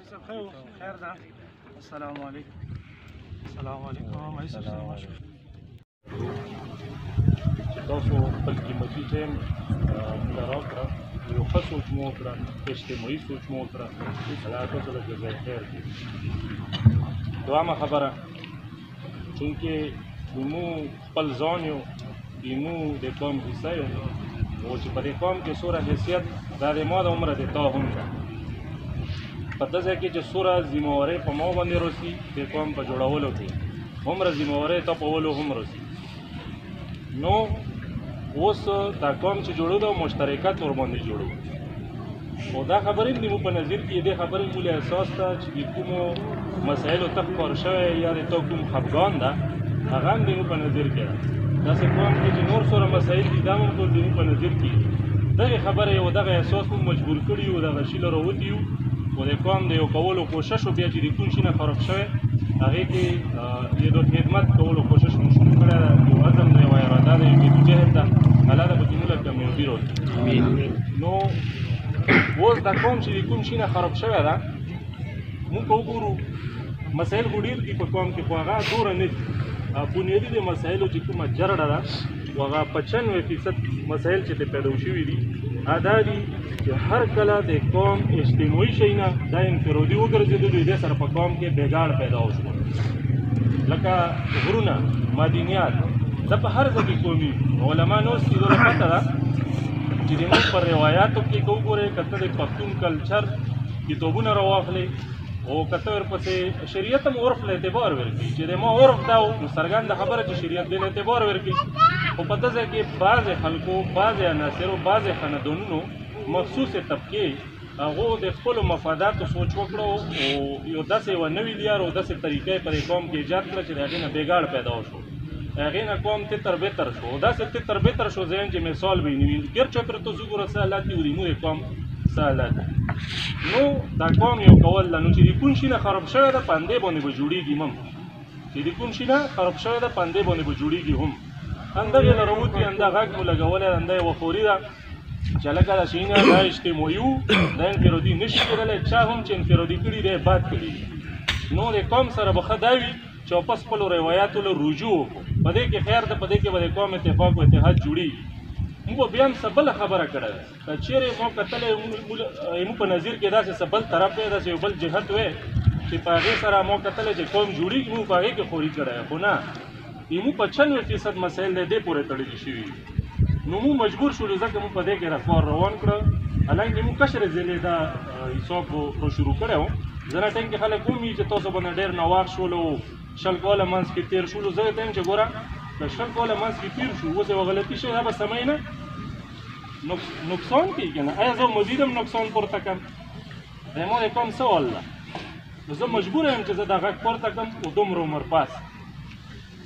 خیر ده. السلام علیکم. السلام علیکم. تاسو خپل قیمتي ټایم موږ راکړه، یو ښه سوچ مو وکړه، اجتماعي سوچ مو وکړه، الله تاسو له جزای خیر کړي. دویمه خبره، چونکې موږ خپل ځان یو، موږ د قوم حصه یو، او چې په دې قوم کې څومره حیثیت دا د ما د عمره د تا هم ده. په دې ځای کې چې څومره ذمهوارۍ په ما باندې راسي د قوم په جوړولو کې، هومره ذمهوارۍ تا په ولو هم راسي. نو اوس دا قوم چې جوړو ده مشترکت ورباندې جوړو، خو دا خبرې هم زموږ په نظر کې دې خبرې مو له اساس ته چې د کومو مسایلو ته ښکار شوی یا د تا کوم خفګان ده هغه هم زموږ په نظر کې ده. داسې قوم کې چې نور سره مسایل دي دا هم ټول زموږ په نظر کې دي. دغې خبرې او دغه احساس مو مجبور کړي یو دغه شي له راوتي یو، خو د قوم د یو کولو کوشش و بیا چې د کوم شي نه خراب شوی هغې کې د خدمت کولو کوشش مو شروع کړی ده. یو عزم ده، یوه اراده ده، یو جدوجهد ده. الله دې پکې موږ له کامیابي راوړي. نو اوس دا قوم چې د کوم شي نه خراب شوی ده، موږ که وګورو مسایل خو ډېر دي په قوم کې، خو هغه دومره نه دي. بنیادي د مسایلو چې کومه جرړه ده هغه 95% مسایل چې پرې پیدا شوي دي دا دي چې هر کله د قوم اجتماعي شی نه دا انفرادي وګرځېدلو، دې سره په قوم کې بېګاړ پیدا وشول، لکه غرونه، معدنیات. دا په هر ځای کې قومي علما ناست دي. دوله پته ده چې د موږ په روایاتو کې که وګورئ، که ته د پښتون کلچر کتابونه راواخلې او که ته ورپسې شریعت هم عرف له اعتبار ورکړي چې د ما عرف دا و، نو څرګنده خبره چې شریعت دې له اعتبار ورکړي. خو په دې ځای کې بعضې خلکو، بعضې عناصرو، بعضې خاندانونو، مخصوصې طبقې هغو د خپلو مفاداتو سوچ وکړو او یو داسې یوه نوې لار او داسې طریقه په دې قوم کې ایجاد کړه چې د هغې نه بېګاړ پیدا شو، د هغې نه قوم تتر بتر شو. داسې تتر بتر شو ځین چې مثال به یې نه وي. ګر چاپېره ته وګوره څه حالات دي، ورینو د قوم څه حالات دي. نو دا قوم یو کول ده، نو چې د کوم شي نه خراب شوی ده په همدې باندې به جوړېږي هم، چې د کوم شي نه خراب شوی ده په همدې باندې به جوړېږي هم. همدغې نه راوتي، همدا غږ مو لګولی، همدا یوه خوري ده چې هلکه دا شیونه دا اجتماعي وو، دا انفرادي نه شي کېدلی. چا هم چې انفرادي کړي دی بد کړي. نو د قوم سره به ښه دا وي چې واپس خپلو روایاتو له رجوع وکړو. په دې کې خیر ده، په دې کې به د قوم اتفاق و اتحاد جوړېږي. موږ به بیا هم څه بله خبره کړې ده، که چېرې ما کتلی زموږ په نظر کې داسې څه بل طرف دی، داسې یو بل جهت وی چې په هغې سره ما کتلی چې قوم جوړېږي، موږ په هغې کې خوري کړی، خو نه، زموږ په 95% مسایل د دې پورې تړلي شوي. نو موږ مجبور شولو ځکه موږ په دې کې رفتار روان کړه. حالانکې موږ کشر ځلې دا حساب شروع کړی و. ځینې ټایم کې خلک ومي چې تاسو باندې ډېر نواق شولو، شل کاله منځ کې تېر شولو. زه ټایم چې ګوره د شل کاله منځ کې تېر شو، اوس یوه غلطي شوې، دا به سموي نه، نقصان کېږي نه. آیا زه مزید هم نقصان پورته کړم؟ زما د قوم څه حال ده؟ نو زه مجبور یم چې زه دا غږ پورته کړم او دومره عمر پاس.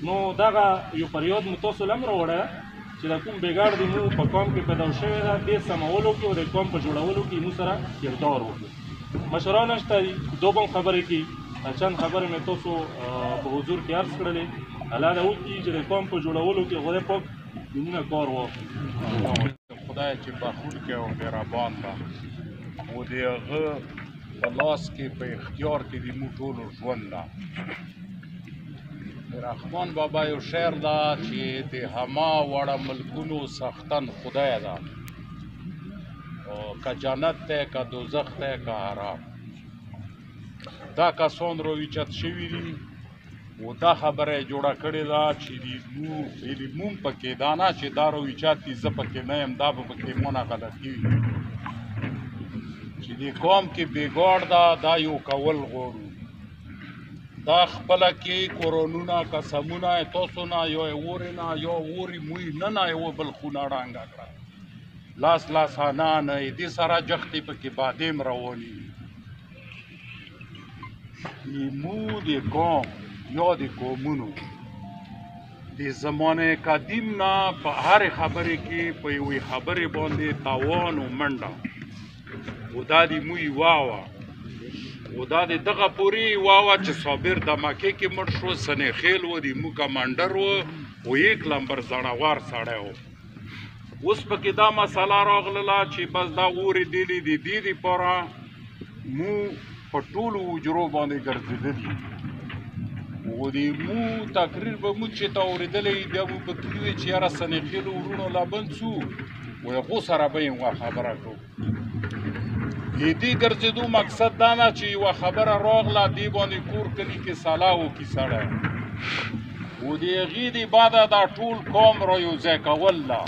نو دغه یو فریاد مو تاسو له هم راوړی چې دا کوم بېګاړ دی موږ په قوم کې پیدا شوی ده، دې سمولو کې او د قوم په جوړولو کې موږ سره کردار وکړو. مشران شته دي، دو به هم خبرې کوي. چند خبرې مې تاسو په حضور کې عرض کړلې. الله دې وکړي چې د قوم په جوړولو کې خدای پاک زموږ کار واخلي. خدای چې بخښونکی او مهربان ده، او د هغه په لاس کې په اختیار کې د موږ ټولو ژوند ده. رحمان بابا یو شعر ده چې د همه وړه ملکونو سختن خدای ده، که جنت دی که دوزخ دی که حرام. دا کسان راویچت شوي دي او دا خبره یې جوړه کړې ده چې مونږ پکې دا نه چې دا راویچت دي زه پکې نه یم، دا به پکې مونه غلطي وي چې دې قوم کې بېګاړ ده. دا یو کول غواړو، دا خپله کې قرآنونه قسمونه تاسو نه یو اورې نه یو اورې موی نه نه یو بل خونه ړانګه کړه، لاس لاسانه نه دې سره جختې پکې بادیم رواني وي. موږ د قوم یا د قومونو د زمانه قدیم نه په هرې خبرې کې په یوې خبرې باندې تاوان و منډه، او دا د موی واوه، او دا د دغه پورې واوه چې صابر د مکې کې مړ شو، سنیخیل و د مو کمانډر و او یک لمبر زړور سړی و. اوس پکې دا مسله راغله چې بس دا اورې دیلې د دې دپاره مو په ټولو حجرو باندې ګرځېدلي و د مو تقریر به مو چې ته اورېدلی بیا مو به کلي وی چې یاره سنېخېلو وروڼو لا بند سو و هغو سره به یې یوه خبره کوو د دې ګرځېدو مقصد دا نه چې یوه خبره راغله دې باندې کور کلي کې سلا وکړي سړی و د هغې د بعده دا ټول قوم را یوځای کول ده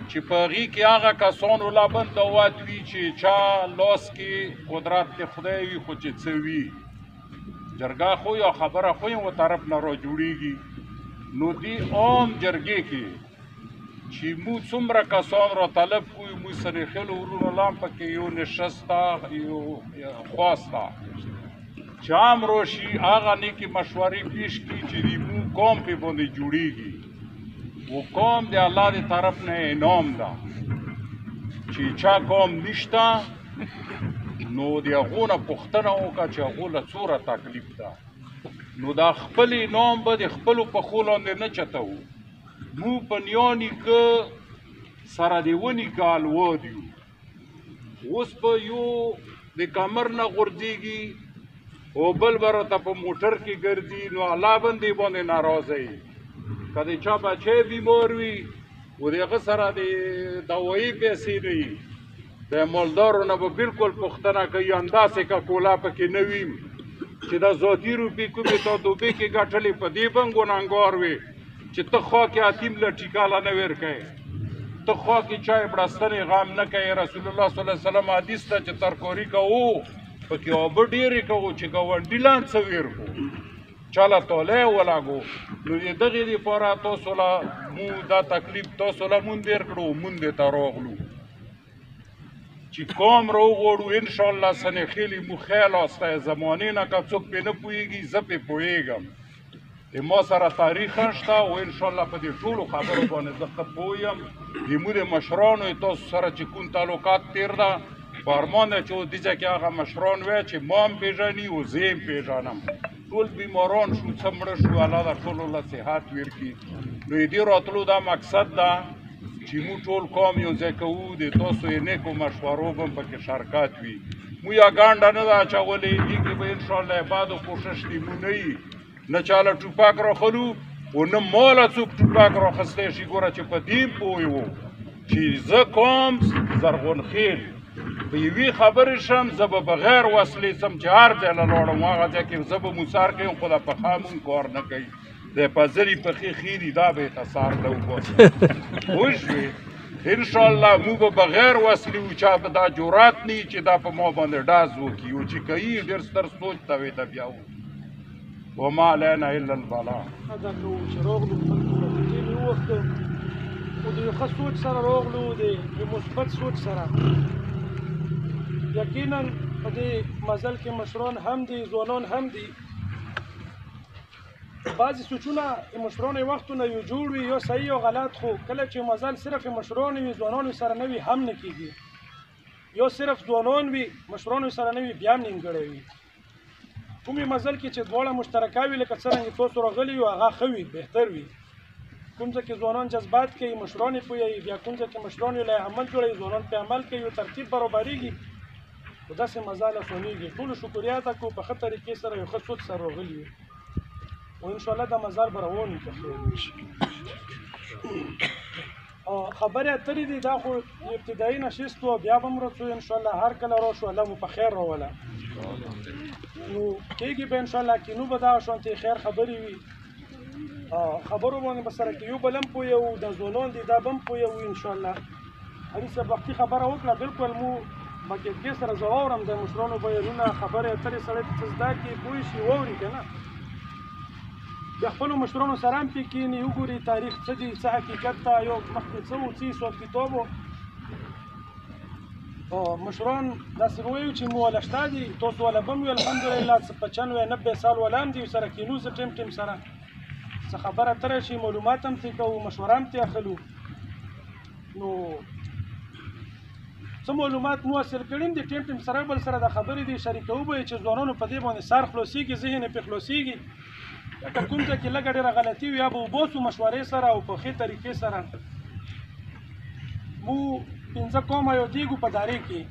چې په هغې کې هغه کسانو لا بند دعوت وي چې چا لاس کې قدرت د خدای وي خو چې څه وي جرګه خو یا خبره خو یې و طرف نه را جوړېږي نو دې عام جرګې کې چې مو څومره کسان را طلب کوي مو سرېښلو وروڼو لا هم پکې یو نشست ته یو خواست ته چې عام راشي هغه نیکې مشورې پیش کړي چې د مو قوم پې باندې جوړېږي و قوم د الله د طرف نه انعام ده چې چا قوم نشته نو د هغو نه پوښتنه وکړه چې هغو له څوره تکلیف ده نو دا خپل انعام به د خپلو پښو لاندې نه چتوو مو په نیا نیکه سره د ونیکه الواد یو اوس به یو د کمر نه غورځېږي او بل به راته په موټر کې ګرځي نو الله بندې باندې ناراضه یي که د چا بچی بیمار وي و د هغه سره د دوایي پیسې نه وي د مالدارو نه به بلکل پوښتنه کوي همداسې که کولا پکې نه وي چې دا ذاتي روپۍ کومې تا دوبۍ کې ګټلې په دې به ګنهګار وې چې ته خوا کې حتیم له ټیکاله نه ورکوې ته خوا کې چای بړستنې غم نه کوې رسول الله صلی الله علیه وسلم حدیث ته چې ترکاري کوو پکې اوبه ډېرې کوو چې ګاونډي لاند څه ویر کړو چاله تولی ولاګو نو د دغې دپاره تاسو له مو دا تکلیف تاسو له مونږ تېر کړو مونږ دې ته راغلو چې قوم راوغواړو انشاءالله سنېخېلي مو خیال استه زمانې نه که څوک پرې نه پوهېږي زه پرې پوهېږم ما سره تاریخ هم شته او انشاءالله په دې ټولو خبرو باندې زه ښه پوه یم د مو د مشرانو تاسو سره چې کوم تعلقات تېر ده په ارمان ده چې اوس دې ځای کې هغه مشران وی چې ما هم پېژني او زه یې هم پېژنم ټول بیماران شو څه مړه شو الله دا ټولو له صحت ورکړي نو د دې راتلو دا مقصد ده چې موږ ټول قوم یو ځای کوو د تاسو یې نیکو مشورو به هم پکې شرکت وي مو یا ګانډه نه ده اچولې دې کې به انشاءالله عباد و کوشش دې مو نه وي نه چاله ټوپک راخلو او نه ماله څوک ټوپک راخستی شي ګوره چې په دې پوه وو چې زه قوم زرغونخېل په یوې خبرې شم زه به بغیر وسلې سم چې هر ځای له لاړم هغه ځای کې زه به موسار کوم خو د پښه مونږ کار نه کوي د پزرې پښې خیري دا به یې ته سار له وباسم پوه شوې انشاءالله مو به بغیر وسلې و چا به دا جرات نه وي چې دا په ما باندې ډاز وکړي او چې کوي ډېر ستر سوچ ته وې ته بیا وما علینا الا البلاغ دا کوو چې راغلو خلکو نتیجې مې ووښتو خو د یو ښه سوچ سره راغلو د یو مثبت سوچ سره یقینا په دې مزل کې مشران هم دي ځوانان هم دي بعضې سوچونه د مشرانو وختونه یو جوړ وي یو صحیح او غلط خو کله چې مزل صرف مشرانو وي ځوانانو سره نه وي هم نه کېږي یو صرف ځوانان وي مشرانو سره نه وي بیا هم نیمګړی وي کومې مزل کې چې دواړه مشترکه وي لکه څرنګه تاسو راغلي یو هغه ښه وي بهتر وي کوم ځای کې ځوانان جذبات کوي مشران یې پوهوي بیا کوم ځای کې مشران یې له عمل جوړوي ځوانان پرې عمل کوي یو ترتیب برابرېږي خو داسې مزل اسانېږي ټولو شکریا ادا کړو په ښه طریقې سره یو ښه سوچ سره راغلي یو او انشاءالله دا مزل به روان وي که خیر خبرې اترې دي دا خو ابتدایي نشست و بیا به هم رسو انشاءالله هر کله راشو الله مو په خیر راوله نو کېږي به انشاءالله کینو به دغه شانتې خیر خبرې وي خبرو باندې به سره کې یو بل هم پوهوو دا ځوانان دي دا به هم پوهوو انشاءالله علي صاحب وختي خبره وکړه بلکل مو باقاعدګۍ سره زه واورم د مشرانو بیانونه خبرې اترې سړی ته څه زده کړي پوه شي واوري که نه بیا خپلو مشرانو سره هم پرې کښېني وګوري تاریخ څه دي څه حقیقت ته یو مخکې څه و څه حساب کتاب و مشران داسې به وایو چې مو والا شته دي تاسو والا به هم وي الحمدلله څه 95 90 سال والا هم دي سره کښېنو زه ټیم ټیم سره څه خبره اتره شي معلومات هم ترې کوو مشوره هم ترې اخلو نو څه معلومات مو حاصل کړي دي ټیم ټیم سره بل سره د خبرې دي شریکوو به یې چې ځوانانو په دې باندې سر خلاصېږي ذهن یې پرې خلاصېږي لکه کوم ځای کې لږه ډېره غلطي وي یا به وباسو مشورې سره او په ښې طریقې سره مو 15 قومه یو دیږو په دارې کې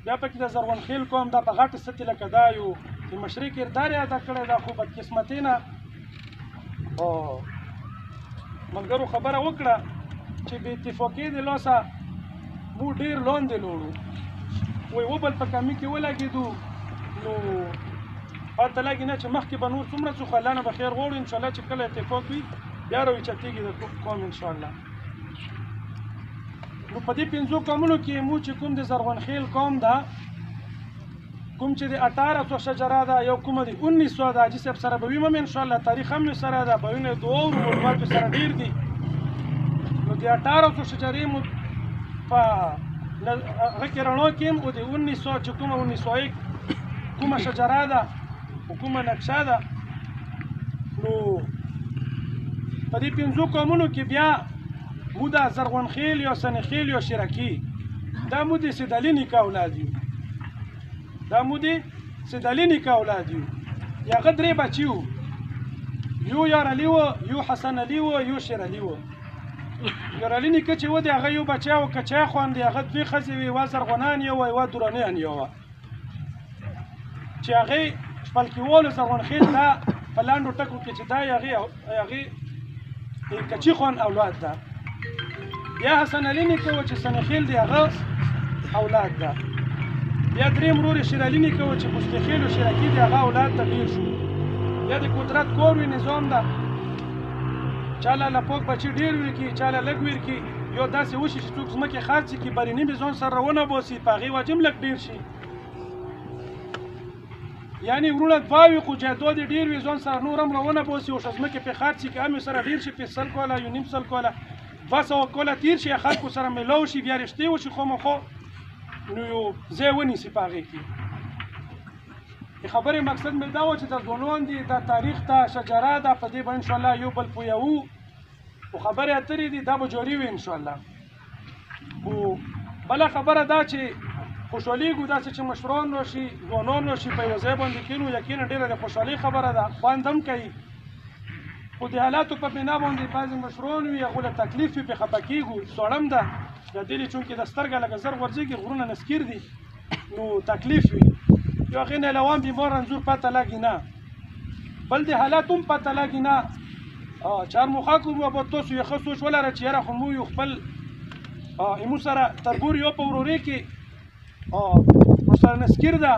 بیا پکې د زرغونخیل قوم دا په غټه سطحې لکه دا یو د مشري کردار یې ادا کړی دا خو بدقسمتۍ نه ملګرو خبره وکړه چې بې اتفاقۍ د لاسه موږ ډېر لاندې لوړو وایي و بل په کمي کې ولګېدو نو پته لګي نه چې مخکې به نور څومره څو خو الله نه به خیر غواړو انشاءالله چې کله اتفاق وي بیا راوچتېږي د قوم انشاءالله نو په دې 5 قومونو کې موږ چې کوم د زرغونخیل قوم ده کوم چې د 1800 شجره ده یو کومه د 1900 ده حاجي صاحب سره به ویم انشاءالله تاریخ هم سره ده بیونه دوه ورغوال سره ډیر دي نو د 1800 شجرې مو په هغه کې رڼا کې او د 1900 چې کومه 1900 کومه شجره ده او کومه نقشه ده نو په دې 5 قومونو کې بیا مو د زرغونخیل یا سنخیل یا شرکی دا مو د سیدالي نیکه اولاد یو دا مو د سیدالي نیکه اولاد یو یا هغه 3 بچي وو یو یار علي وو یو حسن علي وو یو شیر علي وو یار علي نیکه چې و د هغه یو بچی او کچا خوند هغه 2 ښځې وې و زرغونان یو و درانیان یو چې هغه خپل کېوالو زرغونخیل دا په لاندو ټکو کې چې دا هغه کچی خون اولاد ده بیا حسن علي نیکه و چې سنخیل دی هغه اولاد ده بیا دریم ورور شیر علي نیکه و چې مستخیل و شرکی دی هغه اولاد ته ډیر شو بیا د قدرت کور وی نظام ده چاله لپوک بچي ډیر ویر کی چاله لږ ویر کی یو داسې وشي چې څوک ځمکې خرڅ کړي بریني به ځان سره ونه بوسي په هغې واجم لږ ډیر شي یعنی ورونه دواوي خو جایداد ډیر وي ځان سره نور هم راونه بوسي او ځمکې پرې خرڅ کړي هم سره ډیر شي 500 کوله یو نیم سل کوله 200 کوله تیر شي خلکو سره میلاو شي بیا رښتې وشي خامخا نو یو ځای ونیسي په هغې کې د خبرې مقصد مې دا و چې د ځوانان دي دا تاریخ ته شجره ده په دې به انشاءالله یو بل پویوو خو خبرې اترې دي دا به جاري وي انشاءالله خو بله خبره دا چې خوشحالېږو داسې چې مشران راشي ځوانان راشي په یوه ځای باندې کښېنو یقینا ډېره د خوشحالۍ خبره ده خوند هم کوي خو د حالاتو په بنا باندې بعضې مشران وي هغو له تکلیف وي پرې خفه کېږو سوړم ده د دې چونکې د سترګه لکه زر غورځېږي غرونه نسکیر دي نو تکلیف وي یو هغې نه علاوه بیمار رنځور پته لګي نه بل د حالات هم پته لګي نه چهارمخا کوم به تاسو یې ښه سوچ ولره چې یاره خو موږ یو خپل ایمو سره تربور یو په ورورۍ کې ورسره نسکیر ده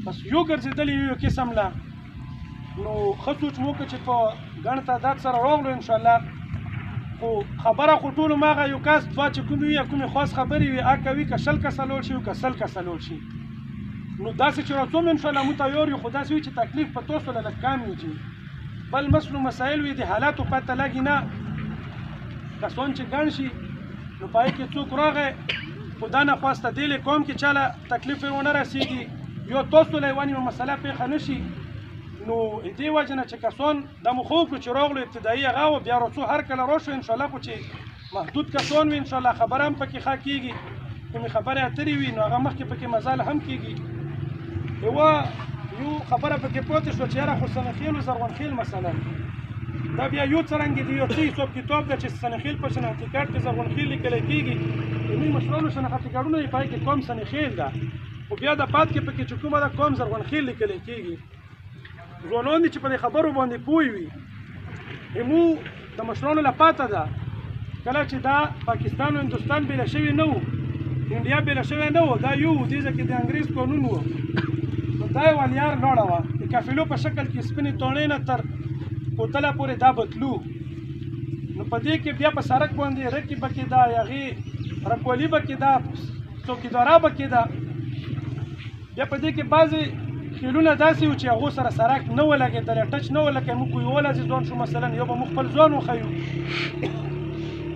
بس یو ګرځېدلي یو قسم له نو ښه سوچ مو وکړه چې په ګڼ تعداد سره راغلو انشاءالله خو خبره خو ټولو ماغه یو کس دوه چې کومې وي یا کومې خاص خبرې وي هغه کوي که 100 کسه لوړ شي او که 100 کسه لوړ شي نو داسې چې راځو انشاءالله موږ تیار یو خو داسې وي چې تکلیف په تاسو له لږ کم وي بل مسلو مسایل وي د حالاتو پته لګي نه کسان چې ګڼ شي نو په هغې کې څوک راغی خو دا نخواسته دې قوم کې چاله تکلیف یې ونه رسېږي یا تاسو له یوه نیمه مسله پېښه نه شي نو دې وجه نه چې کسان دا مو خو وکړو چې راغلو ابتدایي هغه و بیا راڅو هر کله راشو انشاءالله خو چې محدود کسان وي انشاءالله خبره هم پکې ښه کېږي کومې خبرې اترې وي نو هغه مخکې پکې مزال هم کېږي یو خبره پکې پاتې شوه چې یاره خو سنخیل و زرغونخیل مثلا دا بیا یو څرنګه دی یو څه حساب کتاب ده چې سنخیل په شناختي کارت کې زرغونخیل لیکلی کېږي د نوي مشرانو شناختي کارتونه یې په هغې کې قوم سنخیل ده خو بیا د پات کې پکې چې کومه ده قوم زرغونخیل لیکلی کېږي ځوانان دي چې په دې خبرو باندې پوه وي مو د مشرانو له پاته ده کله چې دا پاکستان او هندوستان بېله شوي نه وو انډیا بېله شوی نه وو دا یو و دې ځای کې د انګریز قانون وو نو دا یې ولیار لاړه وه د قافلو په شکل کې سپینې توڼې نه تر کوتله پورې دا بتلو نو په دې کې بیا په سړک باندې رکې به کېده هغې رکولي به کېده څوکیداره به کېده بیا په دې کې بعضې خیلونه داسې وو چې هغو سره سړک نه و لګېدلی ټچ نه و لکه موږ یو ولازې ځوان شو مثلا یو به موږ خپل ځوان وښیو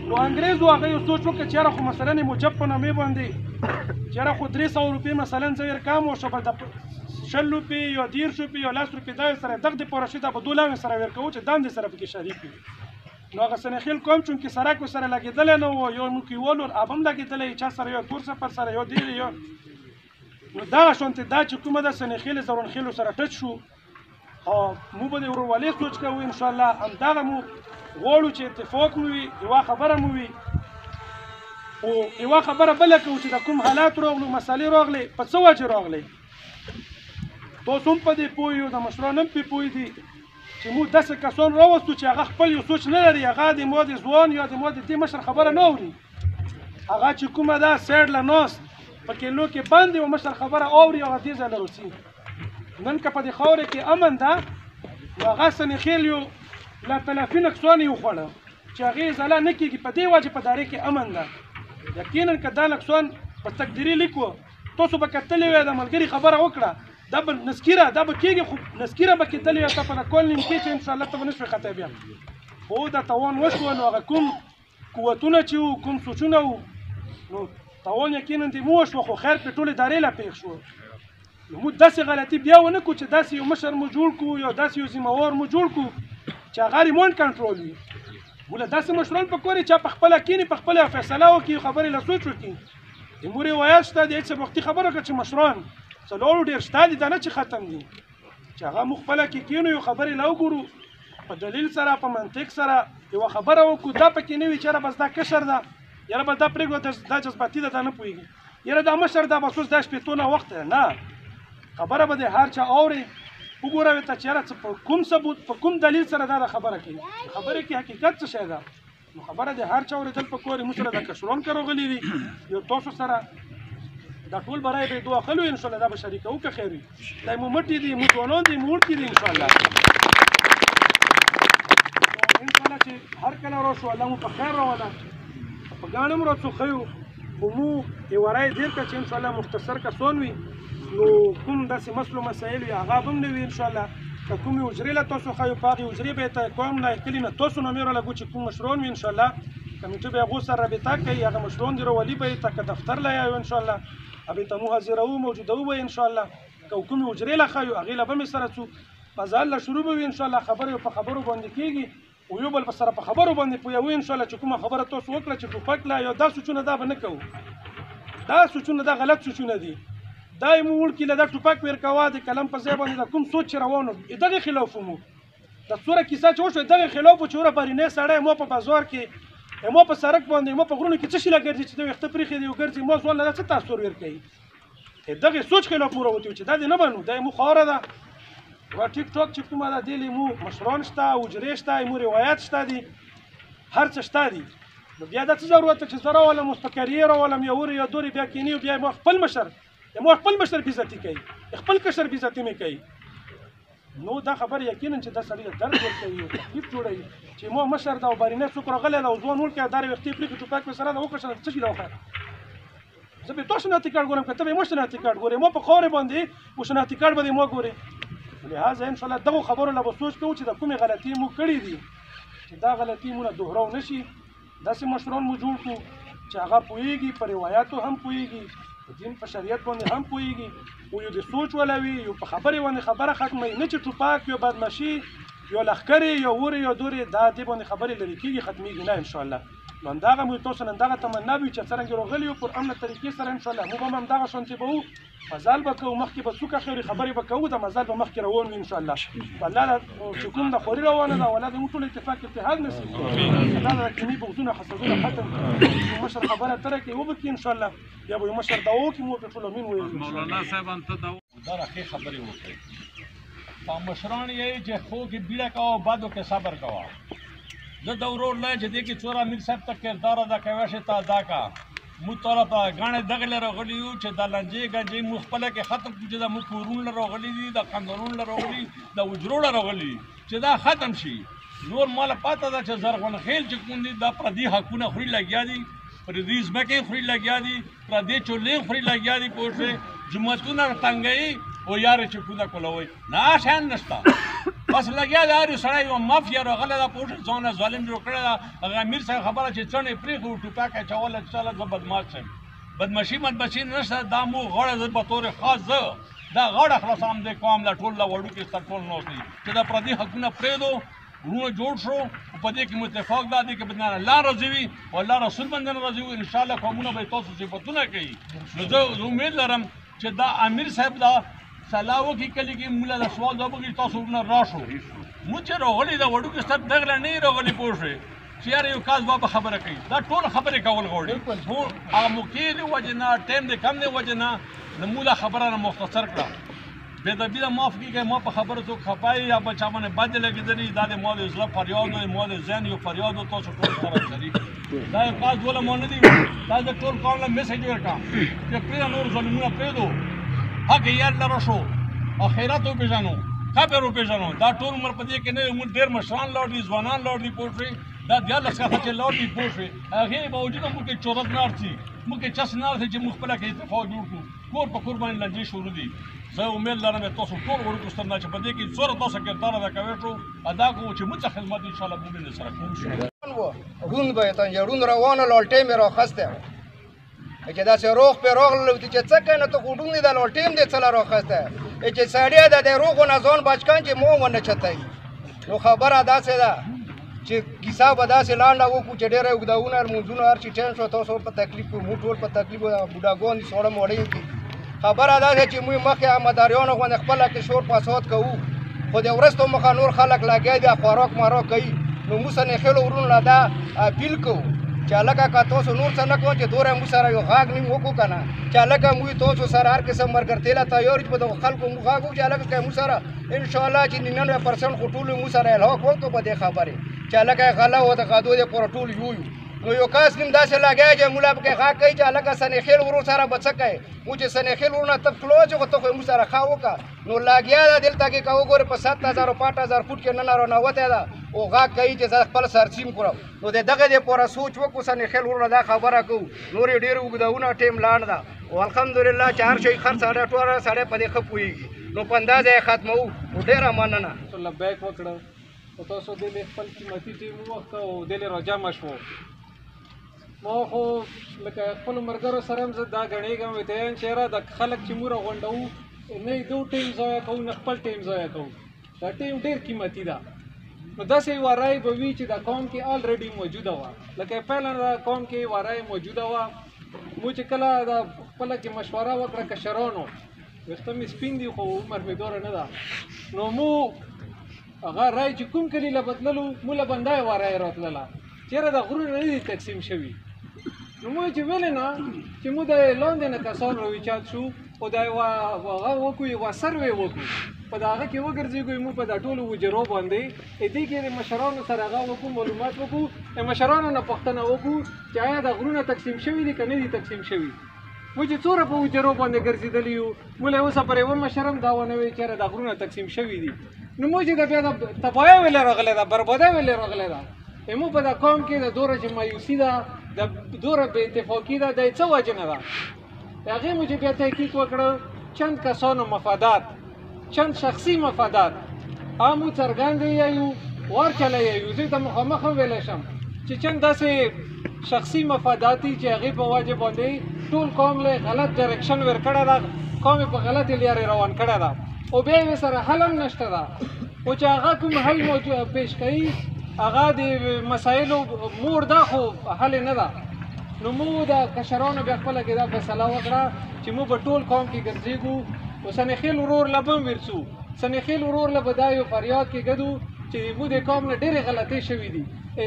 نو انګریز و هغه یو سوچ وکړه چې یاره خو مثلا یې موجب په نامې باندې چې یاره خو 300 روپۍ مثلا زه یې کم وشو به د 60 روپۍ یا 10 روپۍ یا 10 روپۍ دا یې سره دغ دې پوره شي دا به 2 لاوې سره ورکوو چې دام دې سره پکې شریک وي نو هغه سنخیل قوم چونکې سړک ورسره لګېدلی نه و یو موږ کلیوالو اب هم لګېدلی چا سره یو تور سفر سره یو ډېر یو نو دغه شانتې دا چې کومه ده سنخیل زرغونخیلو سره ټچ شو او موږ به د ورورولۍ سوچ کوو انشاءالله همدغه مو غواړو چې اتفاق مو وي یوه خبره مو وي او یوه خبره بله کوو چې د کوم حالات راغلو مسالې راغلې په څه وجې راغلې تاسو هم په دې پوه یو د مشران هم پې پوه دي چې موږ داسې کسان راوستو چې هغه خپل یو سوچ نه لري هغه د ما د ځوان یا د ما د دې مشر خبره نه اوري هغه چې کومه ده سیډ له ناست په کیلو کې بند او مشر خبره اوري هغه دې ځای له روسي نن که په دې خاوره کې امن ده نو هغه سنخیل یو لا تلافي نقصان یې وخوړه چې هغې ځلا نه کېږي په دې وجه په دارې کې امن ده یقینا که دا نقصان په تقدیري لیک و تاسو به کتلې وی د ملګري خبره وکړه دا به نسکیره دا به کېږي خو نسکیره به کېدلې وی ته په د کال نیم کې چې انشاءالله ته به نه شوې خطا بیا خو دا توان وشوه نو هغه کوم قوتونه چې وو کوم سوچونه وو نو توان یقینا دې مو وشوه خو خیر پرې ټولې دارې لا پېښ شوه نو موږ داسې غلطي بیا ونه کړو چې داسې یو مشر مو جوړ کړو یا داسې یو ذمهوار مو جوړ کړو چې هغه ریمونټ کنټرول وي موږ داسې مشران پکار دي چې په خپله کښېني په خپله فیصله وکړي خبرې له سوچ وکړي زموږ روایات شته د هېڅ وختي خبره کړه چې مشران څلورو ډېر شته دي دا نه چې ختم دي چې هغه موږ خپله کې کښېنو یو خبرې له وګورو په دلیل سره په منطق سره یوه خبره وکړو دا پکې نه وي چې یاره بس دا کشر ده یاره بس دا پرېږده دا جذباتي ده دا نه پوهېږي یاره دا مشر ده بس اوس دا شپېتونه وخت دی نه خبره به د هر چا اوري وګوره ورته چې یاره څه په کوم ثبوت په کوم دلیل سره دا خبره کوي خبرې کې حقیقت څه شی ده نو خبره د هر چا اورېدل پکار دي موږ سره د کشران که راغلي دي یو تاسو سره دا ټول برای به دعا خلو انشاءالله دا به شریکوو که خیر وي دا مو مټې دي مو ځوانان دي مو وړکي دي انشاءالله انشاءالله چې هر کله راشو الله مو په خیر راوله په ګاڼه مو راڅو ښیو خو مو یوه رایې دېر کړه چې انشاءالله مختصر کسان وي نو کوم داسې مسلو مسایل وي هغه به هم نه وي انشاءالله که کومې حجرې له تاسو ښیو په هغې حجرې به یې ته کوم نه کلي نه تاسو نومې رالګو چې کوم مشران وي انشاءالله کمیټه به هغو سره رابطه کوي هغه مشران دي راولي به یې ته که دفتر له یایو انشاءالله هغې ته مو حاضروو موجودوو به یې انشاءالله که کومې حجرې له ښیو هغې له به مې سره څو فضایل له شروع به وي انشاءالله خبرې په خبرو باندې کېږي او یو بل په سره په خبرو باندې پوهوي انشاءالله چې کومه خبره تاسو وکړه چې ټوپک له یا دا سوچونه دا به نه کوو دا سوچونه دا غلط سوچونه دي دا یې مو وړکي له دا ټوپک ورکوه د قلم په ځای باندې دا کوم سوچ چې روان و دغې خلاف مو د څوره کیسه چې وشوه دغې خلاف و چې وره برینی سړی ما په بازار کې ما په سړک باندې ما په غرونو کې څه شي له ګرځي چې د ویښته پرېښې دی او ګرځي ما ځوان له دا څه تاثر ورکوي دغې سوچ خلاف مو راوتي و چې دا دې نه منو دا یې مو خاوره ده و ټیک ټاک چې کومه ده دې مو مشران شته حجرې شته مو روایات شته دي هر څه شته دي نو بیا دا څه ضرورت ده چې زه راولم اوس په کریې راولم یا ورې یا دورې بیا کښېني بیا ما خپل مشر بېزتي کوي خپل کشر بېزتي مې کوي نو دا خبره یقینا چې دا سړي له درد ورکوي او تکلیف جوړوي چې ما مشر ده او بارینی څوک راغلی ده او ځوان وړکی دا ویښتې پرېږدي ټوپک مې سره ده وکړه څه شي ده وخوره زه به تا شناختي کارت ګورم که ته به یې ما شناختي کارت ګورې ما په خاورې باندې و شناختي کارت به دې ما ګورې لهذا انشاءالله دغو خبرو له به سوچ کوو چې د کومې غلطۍ مو کړي دي چې دا غلطۍ مو نه دوهراو نه شي داسې مشران مو جوړ کړو چې هغه پوهېږي په روایاتو هم پوهېږي په دین په شریعت باندې هم پوهېږي او یو د سوچ وله وي یو په خبرې باندې خبره ختموي نه چې ټوپک یو بدمشي یو لښکرې یو ورې یو دورې دا دې باندې خبرې لرې کېږي ختمېږي نه انشاءالله نو همدغه مو تاسو نن دغه تمنا وي چې څرنګه راغلي یو پر امنه طریقې سره انشاءالله موږ هم همدغه شانتې به وو مزال به کوو مخکې به څوکه خوري خبرې به کوو د مزال به مخکې روان وي انشاءالله والله چې کوم د خوري روانه ده والله زموږ ټول اتفاق اتحاد نصیب کړي الله د کینې بغضونه حسدونه ختم کړي مشر خبره تره کوي وبکړي انشاءالله یا به یو مشر دعا وکړي مو ټول امین ویل مولانا صاحب انت دا راخې خبرې وکړي په مشران یې چې خو کې بیړه کوه بعدو کې صبر کوه زه د ورور لا چې دې کې څوره امیر صاحب ته کردار ادا کوي چې تا ادا کا مو طرف غاڼې دغه له راغلی یو چې د لنجې ګنجې مو خپله کې ختم کړو چې دا مو کورون له راغلي دي د قندرون له راغلي د حجرو له راغلي چې دا ختم شي نور ماله پاته ده چې زرغون خیل چې کوم دي دا پردي حقونه خوري لګیا دي پردي ځمکې خوري لګیا دي پردي چولې خوري لګیا دي پوه شوې جوماتونه تنګوي او یارې چې کوده کولوي نه شیان نشته بس لګیا دی هر یو سړی یوه مافیا راغلی ده پوه شوې ځانه ظالم جوړ کړی ده هغه امیر صاحب خبره چې څڼې پرېښو ټوپک اچوله چله زه بدماش یم بدمشي نشته دا مو غاړه زه په طور خاص زه دا غاړه خلاصوم دې قوم له ټول له وړوکي سره ټول ناست دي چې دا پردي حقونه پرېږدو ورونه جوړ شو او په دې کې مو اتفاق دا دی که به الله راضي وي او الله رسول باندې راضي وي انشاءالله قومونه به تاسو صفتونه کوي نو زه امید لرم چې دا امیر صاحب دا سلا وکړي کلي کې موږ له سوال ځواب وکړي تاسو ورنه راشو موږ چې راغلي دا وړوکي سر دغله نه یې راغلي پوه شوې چې یار یو کاس بابا خبره کوي دا ټول خبرې کول غواړي هغه موقع د وجې نه ټایم د کم د وجې نه مو دا خبره نه مختصر کړه بې ادبي ده معاف کېږئ ما په خبرو څوک خفایي یا به چا باندې بد لګېدلي دا د ما د زړه فریاد و ما د ذهن یو فریاد و تاسو ټول سره شریک دا یو کاس دوله ما نه دي دا د ټول قوم له میسج ورکړه چې پرېږده نور ظلمونه پرېږدو حق یاد لره شو آخرت وپېژنو قبر وپېژنو دا ټول عمر په دې کې نه موږ ډېر مشران لاړ دي ځوانان لاړ دي پوه شوې دا 14 کسه چې لاړ دي پوه شوې هغې باوجود موږ کې چورت نه اړڅي موږ کې چس نه اړڅي چې موږ خپله کې اتفاق جوړ کړو کور په کور باندې لانجې شروع دي زه امید لرم تاسو ټول وړوکو سترنه چې په دې کې څومره تاسو کردار ادا کوئ شو ادا کوو چې موږ خدمت انشاءالله موږ سره کوو روند به تان روند روانه لالټې مې راخسته چې داسې روغ په راغلو چې څه کوي نو ته خو ډونګې د لالټې م دې څه لا راخسته چې سړی د دې روغو نه ځان بچکان چې مو ونه چتای نو خبره داسې ده چې کیسه به داسې لانډه وکړو چې ډېره اوږدهونه لمونځونه هر چې ټایم شو تاسو په تکلیف کړو موږ ټول په تکلیف بوډاګان دي سوړه موړی کې خبره دا ده چې موږ مخکې مداریانو غوندې خپله کې شور فساد کوو خو د وروستو مخه نور خلک لګیا دي خوراک مراک کوي نو موږ سنېخېلو وروڼو له دا اپیل کوو چې هلکه که تاسو نور څه نه کوئ چې دوره موږ سره یو غاږ نیم وکړو که نه چې هلکه موږ تاسو سره هر قسم ملګرتۍ له تیار یو چې په دغو خلکو موږ غاږ وکړو چې هلکه که موږ سره انشاءالله چې 99% خو ټولو موږ سره الحاق وکړو په دې خبرې چې هلکه غله و د غدو د پوره ټول یو نو یو کاس نیم داسې لګیا چې موږ پکې غاږ کوي چې هلکه سنېخېل ورور سره به څه کوې موږ چې سنېخېل ورونه تب کړو چې خو ته خو موږ سره ښه وکړه نو لګیا ده دلته کې که وګورې په 7000 او 5000 فوټ کې نن رانوتی ده او غاږ کوي چې زه خپل سرسیم کړم نو د دغه دپاره سوچ وکړو سنېخېل ورونه دا خبره کوو نور یې ډېر اوږدهونه ټیم لاړ ده او الحمدلله چې هر شی خرڅ سړی ټوله سړی په دې ښه پوهېږي نو په اندازه یې ختموو نو ډېره مننه لبیک وکړه او تاسو دلې خپل قیمتي ټیم ووخته او دلې راجمع شوو ما خو لکه خپلو ملګرو سره هم زه دا ګڼېږم وتیان چې یاره د خلک چې موږ راغونډوو نه یې دو ټیم ضایع کوو نه خپل ټیم ضایع کوو دا ټیم ډېر قیمتي ده نو داسې یوه رای به وي چې دا قوم کې آلریډي موجوده وه لکه پهله دا قوم کې یوه رای موجوده وه موږ چې کله دا خپله کې مشوره وکړه کشرانو ویښته مې سپین دي خو عمر مې دوره نه ده نو مو هغه رای چې کوم کلي له بدللو مو له بنده یوه رای راتلله چېرې د غرونه نه دي تقسیم شوي نو موږ چې ویلې نه چې موږ د لاندې نه کسان راویچات شو او دا یوه هغه وکړو یوه سروې وکړو په د هغه کې وګرځېږو موږ په دا ټولو وجرو باندې دې کې د مشرانو سره هغه وکړو معلومات وکړو د مشرانو نه پوښتنه وکړو چې آیا د غرونه تقسیم شوي دي که نه دي تقسیم شوي موږ چې څومره په وجرو باندې ګرځېدلي یو موږ له اوسه پر یوه مشر هم دا ونه ویل چېرې د غرونه تقسیم شوي دي نو موږ چې د بیا د تباهۍ ویلې راغلی ده بربادۍ ویلې راغلی ده موږ په دا قوم کې د دوره چې مایوسي ده د دوره بې اتفاقي ده د څه وجه نه ده د هغې موږ چې بیا تحقیق وکړه چند کسانو مفادات چند شخصي مفادات هم څرګند یایو ورچله یایو زه ته مخامخ هم ویلی شم چې چند داسې شخصي مفادات دي چې هغې په وجه باندې ټول قوم له غلط ډایرکشن ورکړی ده قوم یې په غلطې لارې روان کړی ده او بیا یې سره حل هم نشته ده خو چې هغه کوم حل پیش کوي هغه د مسایلو مور ده خو حل نه ده نو موږ د کشرانو بیا خپله کې دا فیصله وکړه چې موږ به ټول قوم کې ګرځېږو او سنېخېل ورور له به هم ورسو سنېخېل ورور له به دا یو فریاد کې ګدو چې موږ د قوم نه ډېرې غلطۍ شوي دي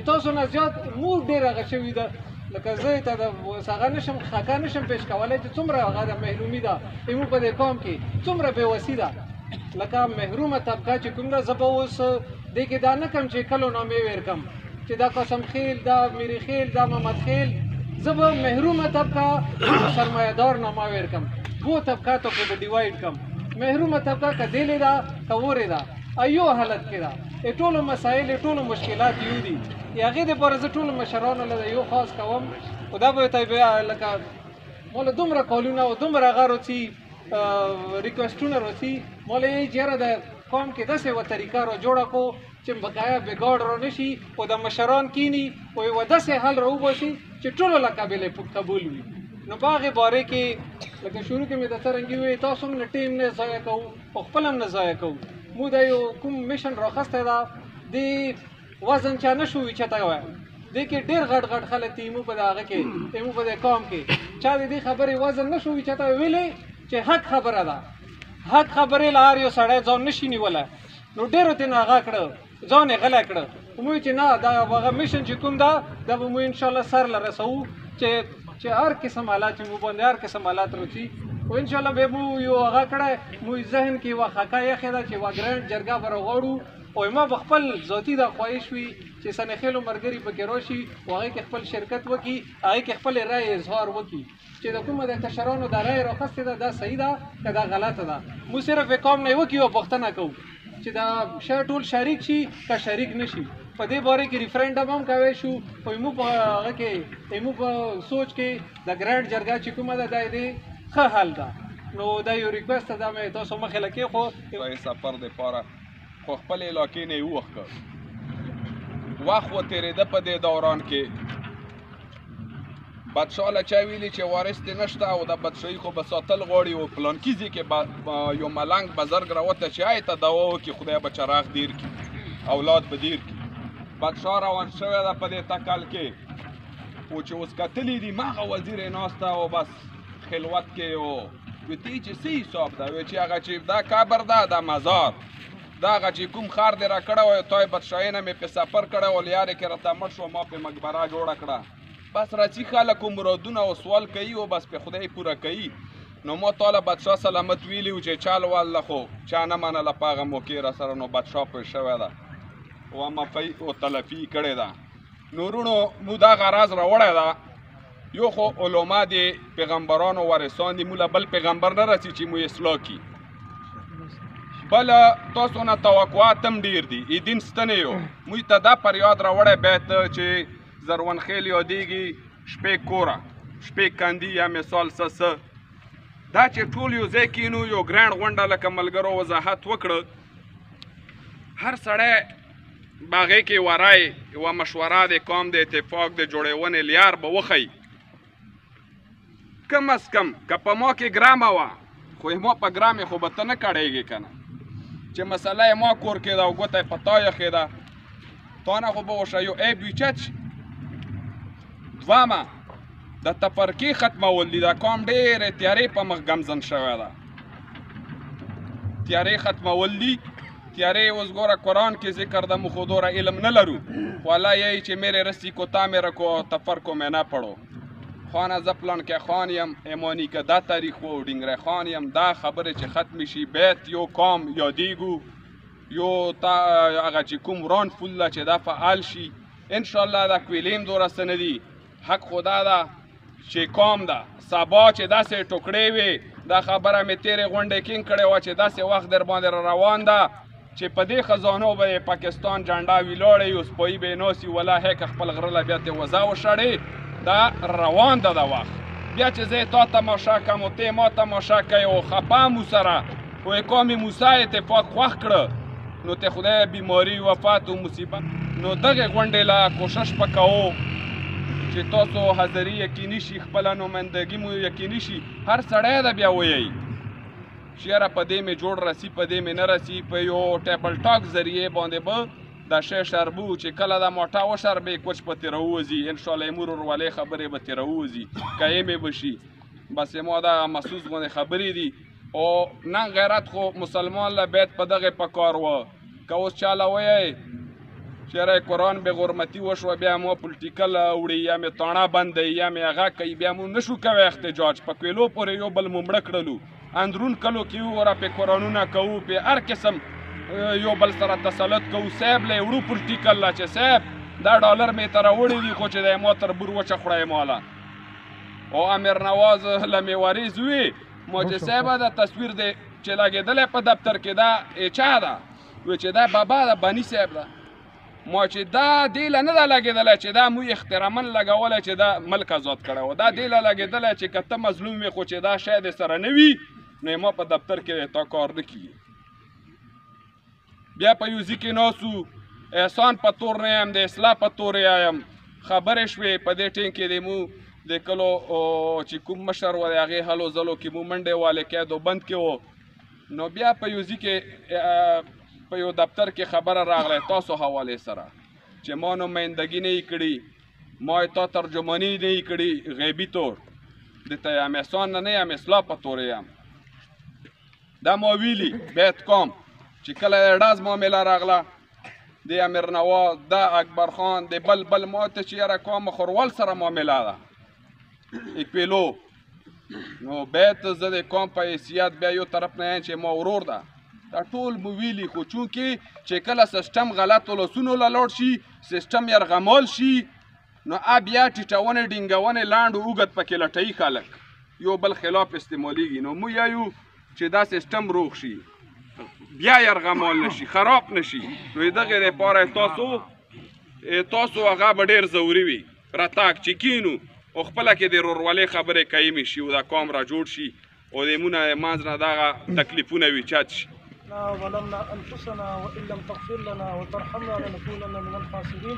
تاسو نه زیات موږ ډېر هغه شوي ده لکه زه ته د هغه نشم خاکه نشم پیش کولی چې څومره هغه د محرومي ده موږ په دې قوم کې څومره بېوسي ده لکه محرومه طبقه چې کوم ده زه به اوس دې کې دا نه کم چې کلو نامې ورکم چې دا قسم خیل دا میری خیل دا محمد خیل زه به محرومه طبقه سرمایه‌دار نامه ورکم دو طبقاتو کې به ډیوایډ کم محرومه طبقه که دیلې ده که ورې ده ایو حالت کې ده ټولو مسایل ټولو مشکلات یو دي هغې دپاره زه ټولو مشرانو له یو خاص کوم خو دا به ورته بیا لکه ماله دومره کالونه او دومره هغه راځي ریکویسټونه راځي ماله یې چې یاره د قوم کې داسې یوه طریقه را جوړه کړو چې بقایا بګاډ را نشي او د مشران کینی او یوه داسې حل را وباسي چې ټولو له قابل قبول وي نو په هغې باره کې لکه شروع کې مې د څرنګې وویل تاسو هم نه ټیم نه ضایع کوو او خپل هم نه ضایع کوو موږ دا یو کوم میشن راخستی ده د وزن چا نه شو ویچته وایه دې کې ډېر غټ غټ خلک دي موږ په د هغه کې موږ په دې قوم کې چا د دې خبرې وزن نه شو ویچته ویلې چې حق خبره ده حق خبرې له هر یو سړی ځان نشي نیولی نو ډېرو ترې نه هغه کړه ځان یې غلی کړه موږ چې نه دا هغه میشن چې کوم دا به موږ انشاءالله سر له رسوو چې هر قسم حالات چې مو باندې هر قسم حالات راځي او انشاءالله به مو یو هغه کړی مو ذهن کې یوه خکه یخې ده چې یوه ګرانډ جرګه به راغواړو او ما به خپل ذاتي دا خواهش وي چې سنخیلو ملګري پکې راشي او هغې کې خپل شرکت وکړي هغې کې خپل رای اظهار وکړي چې د کومه د کشرانو دا رای راخستې ده دا صحیح ده که دا غلطه ده مو صرف قوم نه وکړي او پوښتنه کوو چې دا شی ټول شریک شي که شریک نه شي په دې باره کې ریفرنډم هم کوی شو خو موږ په هغه کې موږ په سوچ کې د ګرانډ جرګه چې کومه ده دا یې ښه حل ده نو دا یو ریکویسټ ده دا مې تاسو مخې له کېښود سفر دپاره خو خپل علاقې نه یې ووخ کړ وخت وتېرېده په دې دوران کې بادشاه له چا ویلي چې وارث دې نشته او د بادشاهي خو به ساتل غواړي او پلانکي ځای کې یو ملنګ بزرګ راوته چې آی ته دوا وکړي خدای به چراغ دیر کړي اولاد به دیر کړي بادشاه روان شوی ده په دې تکل کې خو چې اوس کتلي دي مغه وزیر یې ناسته او بس خلوت کې و وی دې چې څه حساب ده وی چې هغه چې دا قبر ده دا مزار دا هغه چې کوم خار دې را کړی وی تای بادشاهي نه مې پې سفر کړی و لیارې کې راته مړ شو ما پې مقبره جوړه کړه بس راځي خلکو مرادونه او سوال کوي او بس پې خدای پوره کوي نو ما تاله بادشاه سلامت ویلي و چې چال والله خو چا نه منله په هغه موقع را سره نو بادشاه پوه شوی ده و مفی او تلفي کړې ده نورونو مو دا غرض راوړی ده یو خو علما دي پیغمبرانو وارثان دي موږ له بل پیغمبر نه رسي چې مو اصلاح کړي بل تاسو نه توقعات هم ډېر دي دین ستنې یو موږ ته دا فریاد راوړی بیت چې زرون خیل یادېږي شپې کوره شپې کندي یا مثال څه دا چې ټول یو ځای کینو یو ګرانډ غونډه لکه ملګرو وضاحت وکړه هر سړی باغې کې ورای یوه مشوره د قوم د اتفاق د جوړونې لیار به وښیي کم از کم که په ما کې ګرامه وه خو ما په ګرامې خو به ته نه کړېږې که نه چې مسله یې ما کور کې ده او ګوته یې په تا یخې ده تا نه خو به وشه یو عیب وي چت دوامه د تفرقې ختمول دي دا قوم ډېرې تیارې په مخ ګمزن شوی ده تیارې ختمول دي تیارې اوس ګوره قرآن کې ذکر ده مو خو دوره علم نه لرو خو الله یہی چې میرے رسی کو تا میرے کو تفر کو میں نہ پڑھو خانه زه پلان کې خان یم ایمانی که دا تاریخ و ډینګری خان یم دا خبرې چې ختم شي بیت یو قوم یادیږو یو هغه چې کوم وران فله چې دا فعال شي انشاءالله دا کویلیم دوره څه نه دي حق خدا ده چې قوم ده سبا چې داسې ټوکړې وي دا خبره مې تېرې غونډې کینګ کړې وه چې داسې وخت در باندې روان ده چې په دې خزانو به یې پاکستان جنډا ویلاړی او سپایي به یې ناست وي والله هیک خپل غره له بیا ترې وزه وشړې دا روان ده د وخت بیا چې زه تا تماشا کوم او ته ما تماشا کوې او خفه مو سره خو یې قوم موسی اتفاق خوښ کړه نو ته خدای بیماري وفات او مصیبت نو دغې غونډې له کوشش به کوو چې تاسو حاضري یقیني شي خپله نمایندګي مو یقیني شي هر سړی ده بیا ویئ چې یاره په دې مې جوړ رسي په دې مې نه رسي په یو ټیبل ټاک ذریعې باندې به دا شی شربو چې کله دا موټه وشربې کوچ به ترې راوځي انشاءالله یې مور ورولې خبرې به ترې راوځي که یې مې به شي بس ما دا محسوس غوندې خبرې دي او نن غیرت خو مسلمان له بیت په دغې په کار وه که اوس چاله ویئ چې یاره قرآن بې غرمتي وشوه بیا مو پولټیکل وړي یا مې تاڼه بندوي یا مې هغه کوي بیا مو نشو کوی احتجاج په کویلو پورې یو بل مو مړه کړلو اندرون کلو کې وګوره پې قرآنونه کوو پې هر قسم یو بل سره تسلط کوو صاحب له یې وړو پولټیکل لا چې صاحب دا ډالر مې ته راوړي دي خو چې دی ما تربور وچه خوړی ماله او امیر نواز له مې وریځ وي ما چې صاحبه دا تصویر دی چې لګېدلی په دفتر کې دا چا ده وی چې دا بابا ده بني صاحب ده ما چې دا دې له نه ده لګېدلی چې دا مو احترامن لګولی چې دا ملک آزاد کړی و دا دې له لګېدلی چې که ته مظلوم وي خو چې دا شی دې سره نه وي نو ما په دفتر کې تا کار نه کیږي بیا په یو ځای کې ناست وو احسان په تور نه یم د اصلاح په تور یم خبرې شوې په دې ټینګ کې د مو د کلو چې کوم مشر و د هغې هلو ځلو کې مو منډې والې قید و بند کې و نو بیا په یو ځای کې په یو دفتر کې خبره راغلی تاسو حوالې سره چې ما نمایندګي نه یې کړي ما یې تا ترجماني نه یې کړي غیبي طور دته یم احسان نه یم اصلاح په تور یم دا ما ویلي بیت قوم چې کله ډاز معامله راغله د امیر نواز د اکبر خان د بل ما ته چې یاره کومه خورول سره معامله ده اکویلو نو بیت زه د قوم په حیثیت بیا یو طرف نه یم چې ما ورور ده دا ټول مو ویلي خو چونکې چې کله سیسټم غلطو لاسونو له لاړ شي سیسټم یرغمال شي نو بیا ټیټونې ډینګونې لاندو اوږد پکې لټوي خلک یو بل خلاف استعمالیږي نو مو یایو چې دا سیسټم روغ شي بیا یرغمال نشي خراب نشي نو دغې دپاره تاسو هغه به ډېر ضروري وي راتاک چې کینو او خپله کې د ورورولۍ خبرې قیمې شي او دا قوم را جوړ شي او د مونږ منځ نه دغه تکلیفونه ویجاد شي ظلمنا أنفسنا وإن لم تغفر لنا وترحمنا لنكونن من الخاسرين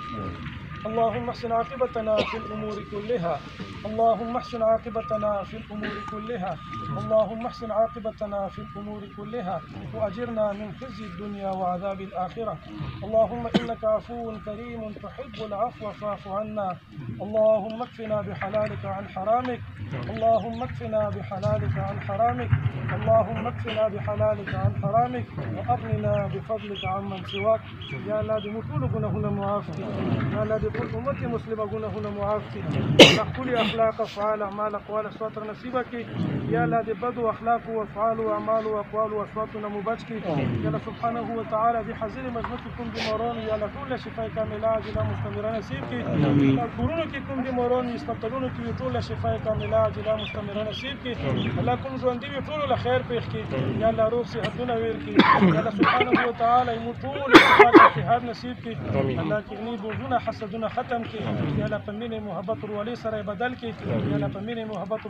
اللهم احسن عاقبتنا في الأمور كلها اللهم احسن عاقبتنا في الأمور كلها اللهم احسن عاقبتنا في الأمور كلها وأجرنا من خزي الدنيا وعذاب الآخرة اللهم إنك عفو كريم تحب العفو فاعف عنا اللهم اكفنا بحلالك عن حرامك اللهم اكفنا بحلالك عن حرامك اللهم اكفنا بحلالك عن حرامك وأغننا بفضلك عمن سواك يا الله دي مطول گناهنا معافتي يا الله دي كل أمتي مسلمة گناهنا معافتي يا كل أخلاق أفعال أعمال أقوال أصوات نصيبك يا الله دي بدو أخلاق وأفعال وأعمال وأقوال وأصواتنا مباشك يا الله سبحانه وتعالى دي حزير مجموعكم دي مرون يا الله كل شفاء كاملة عاجلة مستمرة نصيبك كورونكم دي مرون يستبدلونك طول شفاء كاملة عاجلة مستمرة نصيبك الله كم ژوندي وي ټولو له خیر پېښ کړي یا الله روغ صحتونه ور کړي یا الله سبحانه وتعالى مو ټول اتحاد نصیب کړي الله کینی بوزونه حسدونه ختم کړي یا الله په مینې محبت ورولۍ سره بدل کړي یا الله په مینې محبت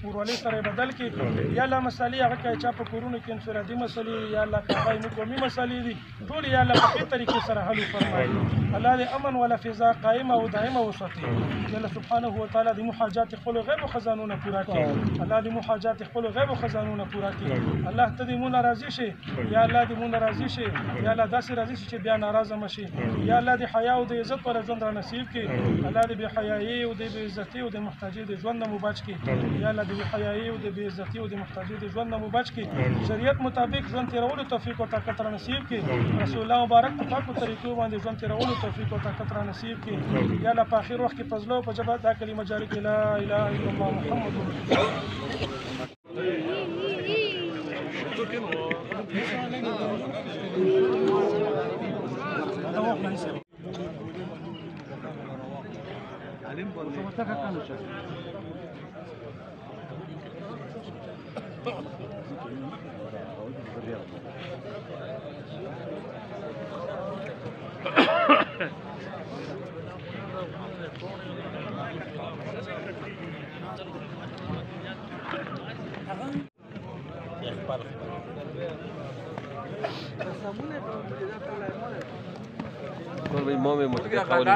ورولۍ سره بدل کړي یا الله مسالې هغه کې چې په کورونو کې انفرادي مسلې یا الله کاوای مو قومي مسلې دي ټول یا الله په دې طریقې سره حل فرمایي الله دې امن ولا فضا قائمه او دائمه وساتي یا الله سبحانه وتعالى دې محاجات خپل غیب او خزانونه پورا کړي الله دې محاجات خپل غیب او خزانونه پورا کړي الله ته دې مونږ راضي شي یا الله دې مونږ راضي شي یا الله داسې راضي شي چې بیا ناراضه مشي یا الله دې حیا او دې عزت ور ژوند را نصیب کړي الله دې بے حیايي او دې بے عزتي او دې محتاجي دې ژوند نه مباج کړي یا الله دې بے حیايي او دې بے عزتي او دې محتاجي دې ژوند نه مباج کړي شریعت مطابق ژوند تیرولو توفیق او طاقت را نصیب کړي رسول الله مبارک په پاکو طریقو باندې ژوند تیرولو توفیق او طاقت را نصیب کړي یا الله په اخر وخت کې فضلو په جبا دا کلمه جاری کړي لا اله الا الله محمد رسول امام متقابل